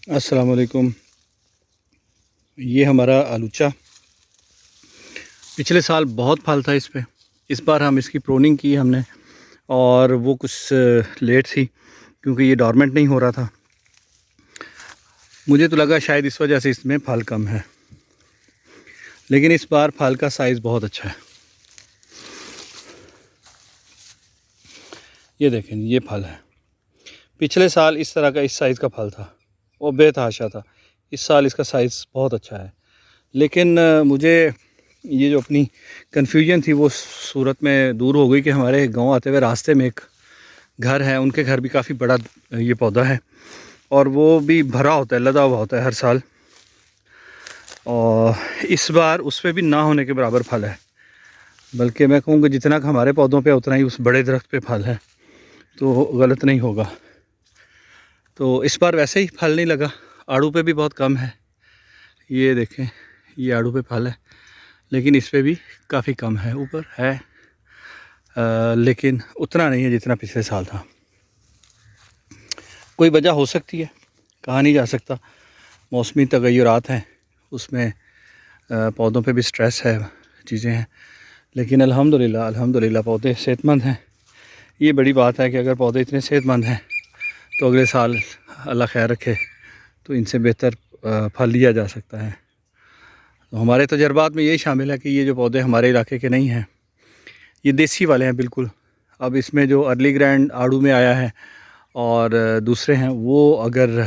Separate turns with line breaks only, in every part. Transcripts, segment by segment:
अस्सलाम वालेकुम। ये हमारा आलूचा पिछले साल बहुत फल था इस पे। इस बार हम इसकी प्रोनिंग की हमने, और वो कुछ लेट थी क्योंकि ये डॉर्मेंट नहीं हो रहा था। मुझे तो लगा शायद इस वजह से इसमें फल कम है, लेकिन इस बार फल का साइज़ बहुत अच्छा है। ये देखें, ये फल है। पिछले साल इस तरह का इस साइज़ का फल था, वो बेतहाशा था। इस साल इसका साइज़ बहुत अच्छा है। लेकिन मुझे ये जो अपनी कन्फ्यूजन थी वो सूरत में दूर हो गई कि हमारे गांव आते हुए रास्ते में एक घर है, उनके घर भी काफ़ी बड़ा ये पौधा है और वो भी भरा होता है, लदा हुआ होता है हर साल। और इस बार उस पर भी ना होने के बराबर फल है, बल्कि मैं कहूँगा जितना हमारे पौधों पे उतना ही उस बड़े दरख्त पे फल है, तो गलत नहीं होगा। तो इस बार वैसे ही फल नहीं लगा। आड़ू पे भी बहुत कम है। ये देखें, ये आड़ू पे फल है, लेकिन इस पे भी काफ़ी कम है। ऊपर है लेकिन उतना नहीं है जितना पिछले साल था। कोई वजह हो सकती है, कहा नहीं जा सकता। मौसमी तगय्युरात हैं, उसमें पौधों पे भी स्ट्रेस है, चीज़ें हैं। लेकिन अल्हम्दुलिल्लाह पौधे सेहतमंद हैं। ये बड़ी बात है कि अगर पौधे इतने सेहतमंद हैं तो अगले साल अल्लाह खैर रखे तो इनसे बेहतर फल लिया जा सकता है। तो हमारे तजर्बात में यही शामिल है कि ये जो पौधे हमारे इलाके के नहीं हैं, ये देसी वाले हैं बिल्कुल। अब इसमें जो अर्ली ग्रैंड आड़ू में आया है और दूसरे हैं, वो अगर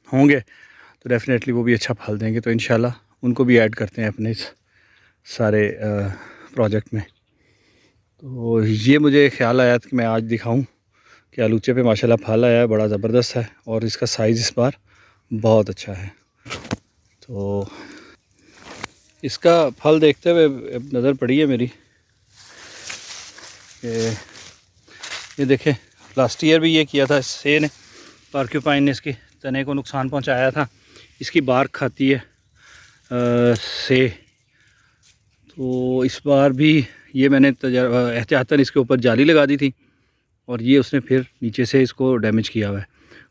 होंगे तो डेफ़िनेटली वो भी अच्छा फल देंगे। तो इंशाल्लाह उनको भी ऐड करते हैं अपने इस सारे प्रोजेक्ट में। तो ये मुझे ख़्याल आया कि मैं आज दिखाऊं कि आलूचे पे माशाल्लाह फल आया है, बड़ा ज़बरदस्त है और इसका साइज़ इस बार बहुत अच्छा है। तो इसका फल देखते हुए नज़र पड़ी है मेरी कि ये देखें, लास्ट ईयर भी ये किया था से ने, पार्क्यूपाइन ने इसकी तने को नुकसान पहुंचाया था। इसकी बार्क खाती है से। तो इस बार भी ये मैंने एहतियातन इसके ऊपर जाली लगा दी थी और ये उसने फिर नीचे से इसको डैमेज किया हुआ है।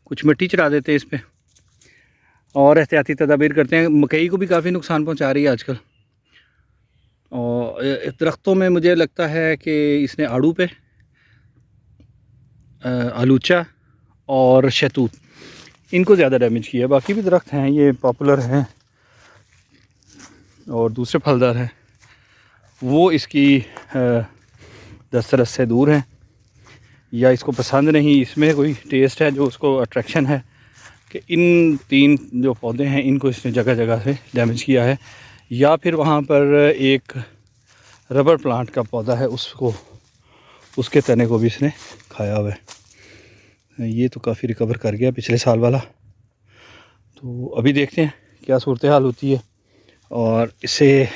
कुछ मिट्टी चढ़ा देते हैं इस पर और एहतियाती तदाबीर करते हैं। मकई को भी काफ़ी नुकसान पहुंचा रही है आजकल। और दरख्तों में मुझे लगता है कि इसने आड़ू पे, आलूचा और शहतूत, इनको ज़्यादा डैमेज किया है। बाकी भी दरख्त हैं, ये पॉपुलर हैं और दूसरे फलदार हैं, वो इसकी दस्तरस से दूर हैं या इसको पसंद नहीं। इसमें कोई टेस्ट है जो उसको अट्रैक्शन है कि इन तीन जो पौधे हैं इनको इसने जगह जगह से डैमेज किया है। या फिर वहाँ पर एक रबर प्लांट का पौधा है, उसको, उसके तने को भी इसने खाया हुआ है। ये तो काफ़ी रिकवर कर गया पिछले साल वाला। तो अभी देखते हैं क्या सूरत हाल होती है और इससे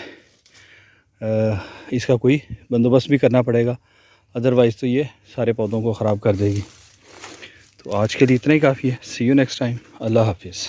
इसका कोई बंदोबस्त भी करना पड़ेगा, अदरवाइज़ तो ये सारे पौधों को ख़राब कर देगी। तो आज के लिए इतना ही काफ़ी है। सी यू नेक्स्ट टाइम। अल्लाह हाफिज़।